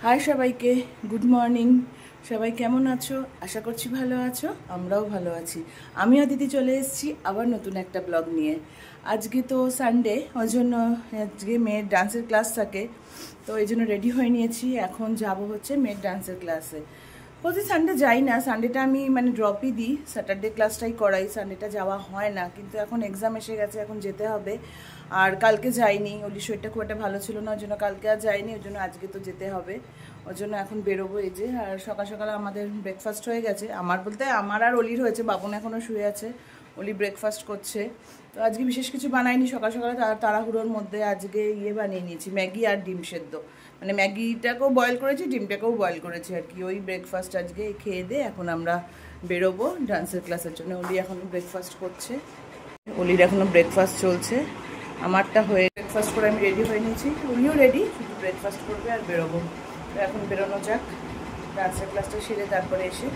High সবাইকে, good morning. সবাই কেমন আছো? আশা করছি ভালো আছো, আমরাও ভালো আছি। আমি অদিতি চলে এসেছি আবার নতুন একটা ব্লগ নিয়ে। আজকে তো সানডে, ওই জন্য আজকে মেয়ের ডান্সের ক্লাস থাকে, তো এই জন্য রেডি হয়ে নিয়েছি। এখন যাব হচ্ছে মেয়ের ডান্সের ক্লাসে। প্রতি সানডে যাই না, সানডেটা আমি ড্রপই দিই, স্যাটারডে ক্লাসটাই করাই, সানডেটা যাওয়া হয় না। কিন্তু এখন এক্সাম এসে গেছে, এখন যেতে হবে। আর কালকে যাইনি, ওলির শরীরটা খুব একটা ভালো ছিল না, ওই জন্য কালকে আর যাইনি, ওই জন্য আজকে তো যেতে হবে। ওই জন্য এখন বেরোবো। এই যে, আর সকাল সকাল আমাদের ব্রেকফাস্ট হয়ে গেছে। আমার বলতে আমার আর অলির হয়েছে, বাবন এখনও শুয়ে আছে, অলি ব্রেকফাস্ট করছে। তো আজকে বিশেষ কিছু বানাইনি, সকাল সকালে তাড়াহুড়োর মধ্যে আজকে বানিয়ে নিয়েছি, ম্যাগি আর ডিম সেদ্ধ। ম্যাগিটাকেও বয়েল করেছি, ডিমটাকেও বয়েল করেছি আর কি। ওই ব্রেকফাস্ট আজকে খেয়ে দিয়ে এখন আমরা বেরোবো ডান্সের ক্লাসের জন্য। অলি এখনও ব্রেকফাস্ট করছে, অলির এখনও ব্রেকফাস্ট চলছে। আমারটা হয়ে ব্রেকফাস্ট করে আমি রেডি হয়ে নিয়েছি, উনিও রেডি, শুধু ব্রেকফাস্ট করবে আর বেরোবো। তো এখন বেরোনো যাক, ডান্সের ক্লাসটা সেরে তারপরে এসে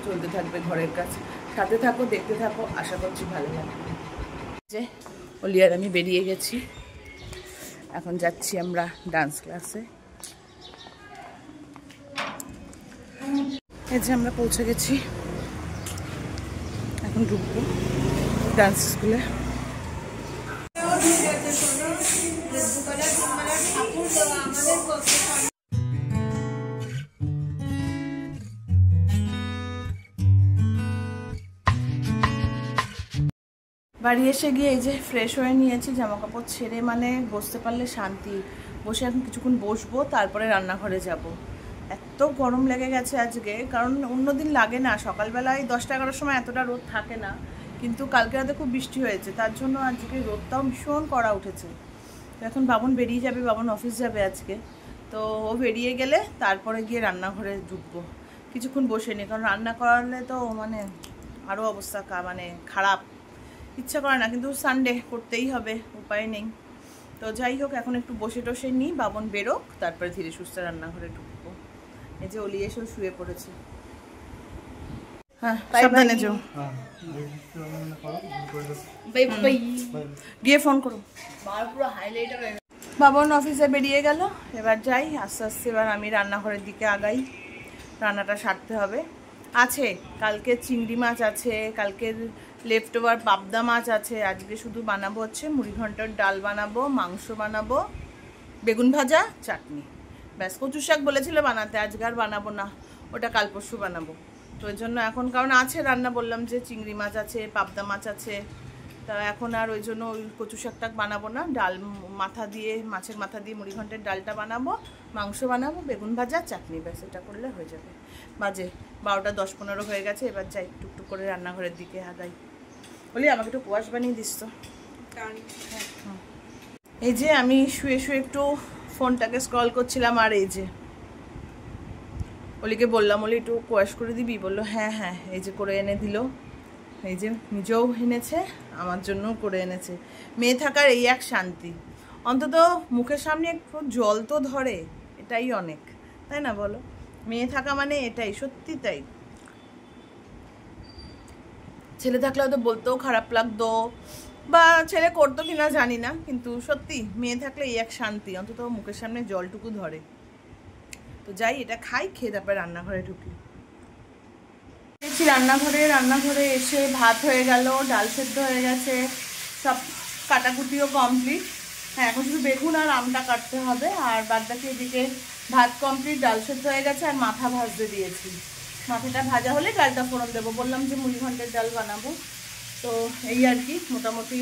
চলতে থাকবে ঘরের কাজ। সাথে থাকো, দেখতে থাকো, আশা করছি ভালো লাগবে। যে অলি আর আমি বেরিয়ে গেছি, এখন যাচ্ছি আমরা ডান্স ক্লাসে। এই যে আমরা পৌঁছে গেছি, এখন ঢুকবো ডান্স স্কুলে। বাড়ি এসে গিয়ে এই যে ফ্রেশ হয়ে নিয়েছি, জামা কাপড় ছেড়ে বসতে পারলে শান্তি। বসে এখন কিছুক্ষণ বসবো, তারপরে রান্নাঘরে যাব। এত গরম লেগে গেছে আজকে, কারণ অন্যদিন লাগে না, সকালবেলায় 10টা-11টার সময় এতটা রোদ থাকে না, কিন্তু কালকে রাতে খুব বৃষ্টি হয়েছে, তার জন্য আজকে রোদটাও ভীষণ কড়া উঠেছে। তো এখন বাবন বেরিয়ে যাবে, বাবন অফিস যাবে আজকে, তো ও বেরিয়ে গেলে তারপরে গিয়ে রান্নাঘরে ঢুকবো। কিছুক্ষণ বসে নি, কারণ রান্না করালে তো আরও অবস্থা খারাপ, ইচ্ছা করে না, কিন্তু সানডে করতেই হবে, উপায় নেই। তো যাই হোক, এখন একটু বসে টসে নিই, বাবন বেরোক, তারপরে ধীরে সুস্থে রান্নাঘরে ঢুকবো। এই যে অলি এসেও শুয়ে পড়েছে। হ্যাঁ, সাবধানে যাও, গিয়ে ফোন করো। বাবন অফিসে বেরিয়ে গেল, এবার যাই আস্তে আস্তে। এবার আমি রান্নাঘরের দিকে আগাই, রান্নাটা সারতে হবে। আছে কালকে চিংড়ি মাছ আছে, কালকের লেফট ওভার পাবদা মাছ আছে। আজকে শুধু বানাবো হচ্ছে মুড়িঘণ্টার ডাল বানাবো, মাংস বানাবো, বেগুন ভাজা, চাটনি, ব্যাস। কচু শাক বলেছিল বানাতে, আজকে আর বানাবো না, ওটা কাল পরশু বানাবো। তো ওই জন্য এখন, কারণ আছে রান্না, বললাম যে চিংড়ি মাছ আছে, পাবদা মাছ আছে, তা এখন আর ওই জন্য ওই কচু শাকটা বানাবো না। ডাল মাথা দিয়ে, মাছের মাথা দিয়ে মুড়িঘণ্টের ডালটা বানাবো, মাংস বানাবো, বেগুন ভাজা, চাটনি, ব্যাস এটা করলে হয়ে যাবে। বাজে 12টা 10-15 হয়ে গেছে, এবার যাই টুকটুক করে রান্নাঘরের দিকে আগাই। বলি আমাকে একটু কুয়াশ বানিয়ে দিস তো। এই যে আমি শুয়ে শুয়ে একটু ফোনটাকে স্ক্রল করছিলাম, আর এই যে অলিকে বললাম, অলি একটু কুয়াশ করে দিবি, বললো হ্যাঁ হ্যাঁ, এই যে করে এনে দিল। এই যে নিজেও এনেছে, আমার জন্যও করে এনেছে। মেয়ে থাকার এই এক শান্তি, অন্তত মুখের সামনে একটু জল তো ধরে, এটাই অনেক, তাই না বলো? মেয়ে থাকা এটাই, সত্যি তাই। ছেলে থাকলে হয়তো বলতেও খারাপ লাগতো, বা ছেলে করতো কিনা জানি না, কিন্তু সত্যি মেয়ে থাকলে এই এক শান্তি, অন্তত মুখের সামনে জলটুকু ধরে। তো যাই, এটা খাই, খেয়ে তারপরে রান্নাঘরে ঢুকি। রান্নাঘরে এসে ভাত হয়ে গেল, ডাল সেদ্ধ হয়ে গেছে, সব কাটাকুটিও কমপ্লিট। হ্যাঁ, এখন শুধু বেগুন আর আমটা কাটতে হবে, আর বাদ বাকি এদিকে ভাত কমপ্লিট, ডাল সেদ্ধ হয়ে গেছে, আর মাথা ভাজতে দিয়েছি। মাথাটা ভাজা হলে ডালটা ফোড়ন দেবো, বললাম যে মুড়িঘণ্টের ডাল বানাবো। তো এই আর কি, মোটামুটি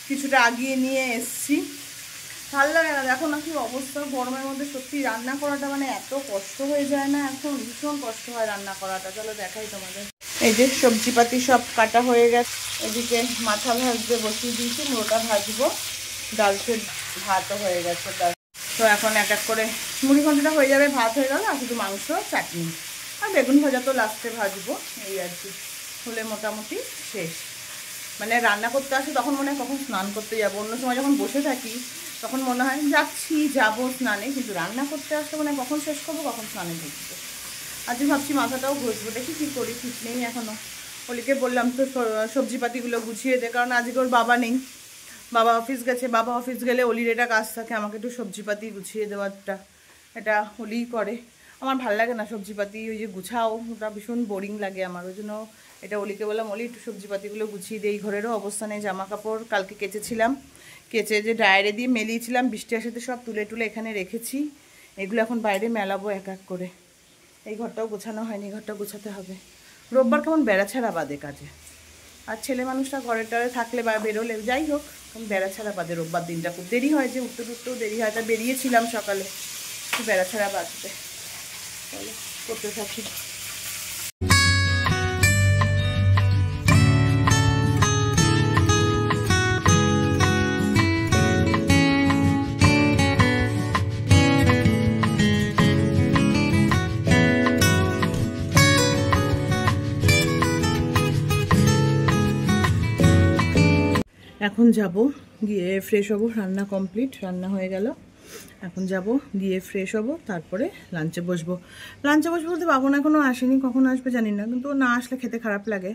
কিছুটা আগিয়ে নিয়ে এসছি। ভালো লাগে না, দেখো না কি অবস্থা গরমের মধ্যে, সত্যি রান্না করাটা এত কষ্ট হয়ে যায় না, এখন ভীষণ কষ্ট হয় রান্না করাটা। চলো দেখাই তোমাদের। এই যে সবজিপাতি সব কাটা হয়ে গেছে, এদিকে মাথা ভাজতে বসিয়ে দিয়েছি, মুড়োটা ভাজবো, ডাল সেদ্ধ, ভাতও হয়ে গেছে। তো এখন এক এক করে মুড়িঘণ্টটা হয়ে যাবে, ভাত হয়ে গেল, আর শুধু মাংস, চাটনি আর বেগুন ভাজা তো লাস্টে ভাজবো, এই আর কি। হলে মোটামুটি শেষ। রান্না করতে আসে তখন মনে হয় কখন স্নান করতে যাবো, অন্য সময় যখন বসে থাকি তখন মনে হয় যাবো স্নানে, কিন্তু রান্না করতে আসলে কখন শেষ করবো, কখন স্নানে ঢুকবো। আজকে ভাবছি মাথাটাও ঘষবো, দেখি কী করি, ঠিক নেই এখনও। অলিকে বললাম তো সবজিপাতিগুলো গুছিয়ে দে, কারণ আজকে ওর বাবা নেই, বাবা অফিস গেছে। বাবা অফিস গেলে অলির এটা কাজ থাকে, আমাকে একটু সবজিপাতি গুছিয়ে দেওয়ারটা, এটা হলেই করে। আমার ভালো লাগে না সবজিপাতি ওই যে গুছাও, ওটা ভীষণ বোরিং লাগে আমার। ওই জন্য এটা অলিকে বললাম, অলি একটু সবজিপাতিগুলো গুছিয়ে দিই। ঘরেরও অবস্থা নেই, জামা কাপড় কালকে কেচেছিলাম, কেচে যে ড্রায়ারে দিয়ে মেলিয়েছিলাম, বৃষ্টি আসাতে সব তুলে টুলে এখানে রেখেছি। এগুলো এখন বাইরে মেলাবো এক এক করে। এই ঘরটাও গোছানো হয়নি, ঘরটা গোছাতে হবে। রোববার কেমন বেড়া ছাড়া বাদে কাজে, আর ছেলে মানুষটা ঘরে টরে থাকলে বা বেরোলে যাই হোক, বেড়া ছাড়া বাদে রোববার দিনটা খুব দেরি হয়, যে উঠতে উঠতেও দেরি হয়। তা বেরিয়েছিলাম সকালে, একটু বেড়া ছাড়া বাঁচতে। চলো করতে থাকি। এখন যাব গিয়ে ফ্রেশ হবো, রান্না কমপ্লিট, রান্না হয়ে গেল। এখন যাব গিয়ে ফ্রেশ হবো, তারপরে লাঞ্চে বসবো। বলতে বাবন এখনও আসেনি, কখন আসবে জানি না, কিন্তু না আসলে খেতে খারাপ লাগে।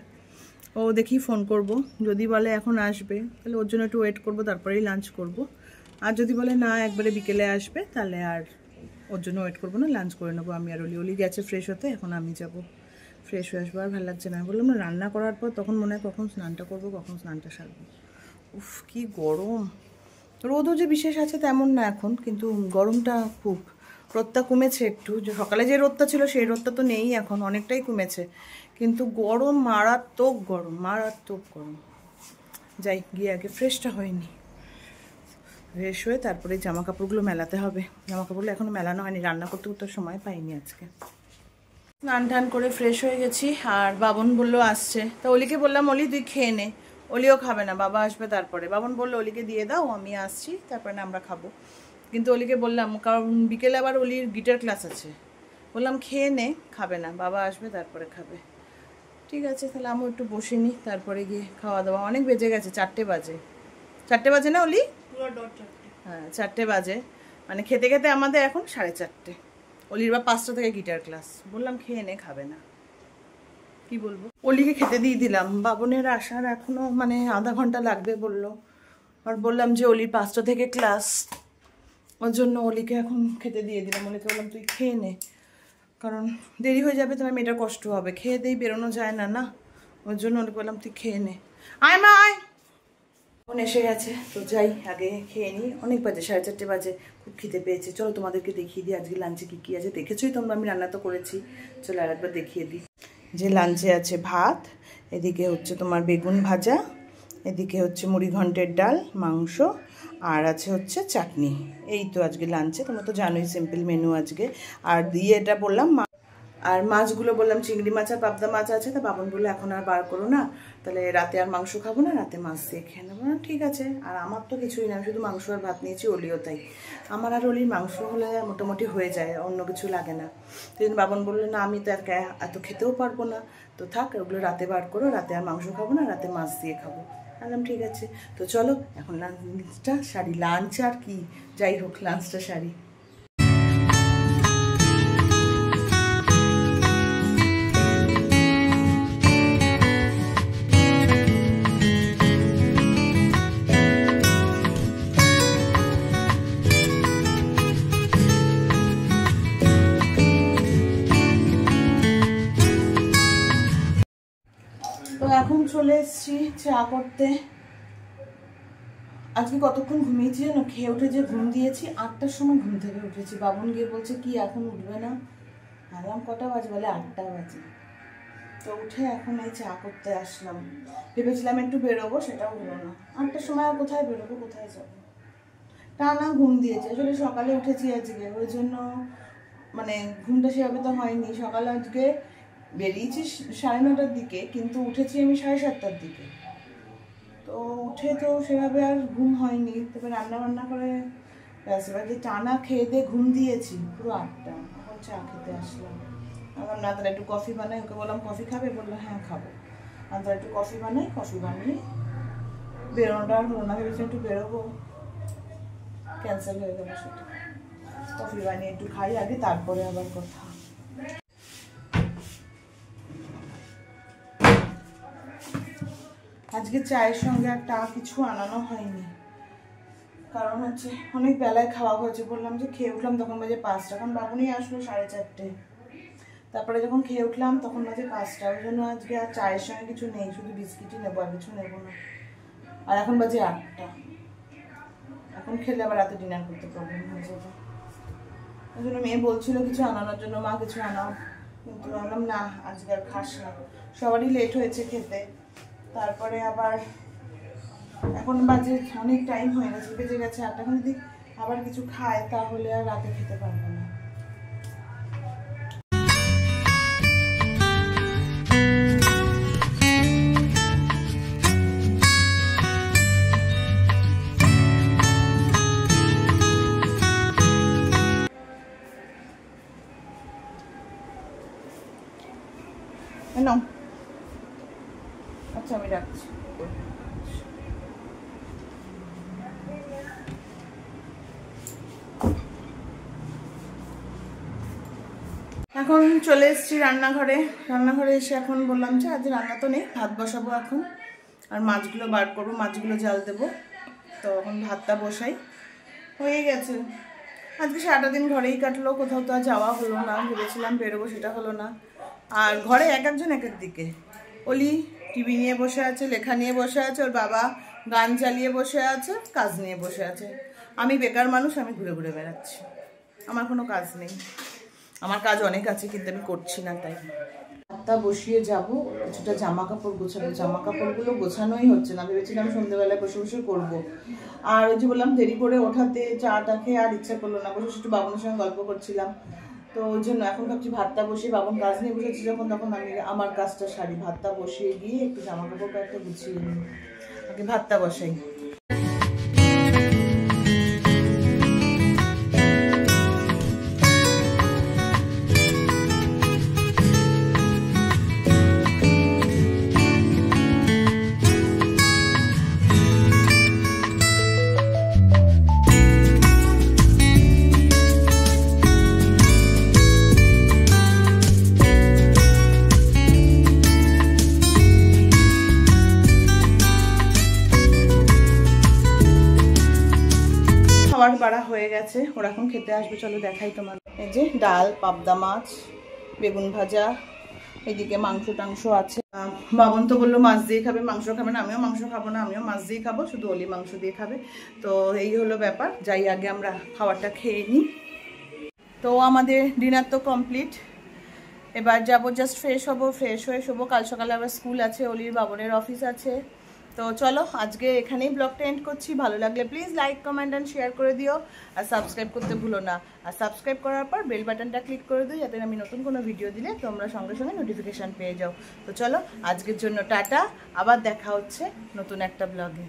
ও দেখি ফোন করব, যদি বলে এখন আসবে তাহলে ওর জন্য একটু ওয়েট করব, তারপরেই লাঞ্চ করব। আর যদি বলে না একবারে বিকেলে আসবে, তাহলে আর ওর জন্য ওয়েট করবো না, লাঞ্চ করে নেবো আমি আর অলি গেছে ফ্রেশ হতে, এখন আমি যাব ফ্রেশ হয়ে আসবো। আর ভালো লাগছে না, বললাম না রান্না করার পর তখন মনে হয় কখন স্নানটা করবো, কখন স্নানটা সারবো। উফ কি গরম! রোদও যে বিশেষ আছে তেমন না এখন, কিন্তু গরমটা খুব। রোদটা কমেছে একটু, যে সকালে যে রোদটা ছিল সেই রোদটা তো নেই এখন, অনেকটাই কমেছে, কিন্তু গরম মারাত্মক গরম, মারাত্মক গরম। যাই গিয়ে আগে ফ্রেশটা হয়নি, ফ্রেশ হয়ে তারপরে জামা কাপড়গুলো মেলাতে হবে। জামা কাপড়গুলো এখনও মেলানো হয়নি, রান্না করতে করতে সময় পাইনি আজকে। স্নান টান করে ফ্রেশ হয়ে গেছি, আর বাবন বললো আসছে, তা অলিকে বললাম অলি তুই খেয়ে নে। অলিও খাবে না, বাবা আসবে তারপরে। বাবন বললো অলিকে দিয়ে দাও, আমি আসছি, তারপরে না আমরা খাবো। কিন্তু অলিকে বললাম, কারণ বিকেলে আবার অলির গিটার ক্লাস আছে, বললাম খেয়ে নে, খাবে না, বাবা আসবে তারপরে খাবে। ঠিক আছে, তাহলে আমিও একটু বসে নিই, তারপরে গিয়ে খাওয়া দাওয়া। অনেক বেজে গেছে, 4টে বাজে। 4টে বাজে না অলি? হ্যাঁ 4টে বাজে, মানে খেতে খেতে আমাদের এখন 4:30। অলির বা 5টা থেকে গিটার ক্লাস। বললাম খেয়ে নে, খাবে না, কি বলবো। অলিকে খেতে দিয়ে দিলাম, বাবনের আসার এখনো মানে আধা ঘন্টা লাগবে বললো। আর বললাম যে অলির 5টা থেকে ক্লাস, ওর জন্য অলিকে এখন খেতে দিয়ে দিলাম। অলিকে বললাম তুই খেয়ে নে, কারণ দেরি হয়ে যাবে, তোমার মেয়েটার কষ্ট হবে, খেয়ে দিয়ে বেরোনো যায় না না, ওর জন্য অলিকে বললাম তুই খেয়ে নে। আয় মা আয়, ফোন এসে গেছে, তো যাই আগে খেয়ে নিই। অনেক বাজে, 4:30 বাজে, খুব খিদে পেয়েছে। চলো তোমাদেরকে দেখিয়ে দিই আজকে লাঞ্চে কী কী আছে। দেখেছোই তোমরা, আমি রান্না তো করেছি, চলো আর একবার দেখিয়ে দিই। যে লাঞ্চে আছে ভাত, এদিকে হচ্ছে তোমার বেগুন ভাজা, এদিকে হচ্ছে মুড়ি ঘন্টের ডাল, মাংস, আর আছে হচ্ছে চাটনি। এই তো আজকে লাঞ্চে, তোমরা তো জানোই সিম্পল মেনু আজকে। আর দিয়ে এটা বললাম, আর মাছগুলো বললাম চিংড়ি মাছ আর পাবদা মাছ আছে, তা বাবন বললো এখন আর বার করো না, তাহলে রাতে আর মাংস খাবো না, রাতে মাছ দিয়ে খেয়ে নেবো। না ঠিক আছে। আর আমার তো কিছুই না, আমি শুধু মাংস আর ভাত নিয়েছি, অলিও তাই। আমার আর অলির মাংস হলে মোটামুটি হয়ে যায়, অন্য কিছু লাগে না। তো বাবন বললো না আমি তো এত খেতেও পারবো না, তো থাক ওগুলো রাতে বার করো, রাতে আর মাংস খাবো না, রাতে মাছ দিয়ে খাবো। বললাম ঠিক আছে। তো চলো এখন লাঞ্চটা সারি, লাঞ্চ আর কি যাই হোক লাঞ্চটা সারি। তো এখন চলে এসেছি চা করতে। আজকে কতক্ষণ ঘুমিয়েছি জানো, খেয়ে উঠে যে ঘুম দিয়েছি, 8টার সময় ঘুম থেকে উঠেছি। বাবন গিয়ে বলছে কি এখন উঠবে না, ভাবলাম কটা বাজে, বলে 8টা বাজে। তো উঠে এখন এই চা করতে আসলাম। ভেবেছিলাম একটু বেরোবো, সেটাও হলো না। 8টার সময় আর কোথায় বেরোবো, কোথায় যাবো, টানা ঘুম দিয়েছে। আসলে সকালে উঠেছি আজকে, ওই জন্য মানে ঘুমটা সেভাবে তো হয়নি। সকালে আজকে বেরিয়েছি 9:30টার দিকে, কিন্তু উঠেছি আমি 7:30টার দিকে। তো উঠে তো সেভাবে আর ঘুম হয়নি। তবে রান্না বান্না করে যে টানা খেয়ে দিয়ে ঘুম দিয়েছি পুরো 8টা। এখন চা খেতে আসলাম। আমার না তাহলে একটু কফি বানাই, ওকে বললাম কফি খাবে, বললো হ্যাঁ খাবো। আর তাহলে একটু কফি বানাই, কফি বানিয়ে বেরোনোটা আর হলো না। ভেবেছি একটু বেরোবো, ক্যান্সেল হয়ে গেল সেটা। কফি বানিয়ে একটু খাই আগে, তারপরে আবার কথা। আজকে চায়ের সঙ্গে একটা কিছু আনানো হয়নি, কারণ হচ্ছে অনেক বেলায় খাওয়া হয়েছে, বললাম যে খেয়ে উঠলাম তখন বাজে 5টা, এখন বাবুনি আসলো 4:30। তারপরে যখন খেয়ে উঠলাম তখন বাজে 5টা, ওই জন্য আজকে আর চায়ের সঙ্গে কিছু নেই, শুধু বিস্কিটই নেবো, আর কিছু নেবো না। আর এখন বাজে 8টা, এখন খেলে আবার রাতে ডিনার করতে প্রবলেম হয়ে যাবে। ওই জন্য মেয়ে বলছিল কিছু আনানোর জন্য, মা কিছু আনাও, কিন্তু বললাম না আজকে আর খাস না, সবারই লেট হয়েছে খেতে। তারপরে আবার এখন বাজে অনেক টাইম হয়ে গেছে, বেজে গেছে 8টা, এখন যদি আবার কিছু খায় তাহলে আর রাতে খেতে পারবে না। নাও, আচ্ছা আমি রাখছি। এখন চলে এসেছি রান্নাঘরে। রান্নাঘরে এসে এখন বললাম যে আজ রান্না তো নেই, ভাত বসাবো এখন, আর মাছগুলো বার করবো, মাছগুলো জাল দেবো। তো এখন ভাতটা বসাই, হয়ে গেছে। আজকে সারাটা দিন ঘরেই কাটলো, কোথাও তো আর যাওয়া হলো না, ভেবেছিলাম বেরোবো সেটা হলো না। আর ঘরে এক একজন এক এক দিকে, অলি টিভি নিয়ে বসে আছে, লেখা নিয়ে বসে আছে, ওর বাবা গান চালিয়ে বসে আছে, কাজ নিয়ে বসে আছে। আমি বেকার মানুষ, আমি ঘুরে ঘুরে বেড়াচ্ছি, আমার কোনো কাজ নেই। আমার কাজ অনেক আছে কিন্তু আমি করছি না, তাই ভাতটা বসিয়ে যাব। কিছুটা জামা কাপড় গোছাবো, জামা কাপড়গুলো গোছানোই হচ্ছে না, ভেবেছিলাম সন্ধ্যেবেলায় বসে বসে করবো। আর ওই যে বললাম দেরি করে ওঠাতে, চাটা খেয়ে আর ইচ্ছা করলো না, বসে একটু বাবনের সঙ্গে গল্প করছিলাম, তো ওই জন্য এখন ভাবছি ভাতটা বসিয়ে, বাবন কাজ নিয়ে বসেছি যখন, তখন আমি আমার কাজটা সারি, ভাতটা বসিয়ে গিয়ে একটু জামা কাপড় কয়েকটা গুছিয়ে নিই, আগে ভাতটা বসাই। খাবার বাড়া হয়ে গেছে, ওরা এখন খেতে আসবে, চলো দেখাই তোমার। এই যে ডাল, পাবদা মাছ, বেগুন ভাজা, এদিকে মাংস টাংস আছে। বাবন তো বললো মাছ দিয়ে খাবে, মাংস খাবে না। আমিও মাংস খাবো না, আমিও মাছ দিয়ে খাবো, শুধু অলি মাংস দিয়ে খাবে। তো এই হলো ব্যাপার, যাই আগে আমরা খাবারটা খেয়ে নিই। তো আমাদের ডিনার তো কমপ্লিট, এবার যাবো জাস্ট ফ্রেশ হবো, ফ্রেশ হয়ে শোবো। কাল সকালে আবার স্কুল আছে, অলির বাবনের অফিস আছে। তো চলো আজকে এখানেই ব্লগটা এন্ড করছি। ভালো লাগলে please like, comment and share করে দিও, আর সাবস্ক্রাইব করতে ভুলো না। আর সাবস্ক্রাইব করার পর বেল বাটনটা ক্লিক করে দিও, যাতে আমি নতুন কোনো ভিডিও দিলে তোমরা সঙ্গে সঙ্গে নোটিফিকেশান পেয়ে যাও। তো চলো আজকের জন্য টাটা, আবার দেখা হচ্ছে নতুন একটা ব্লগে।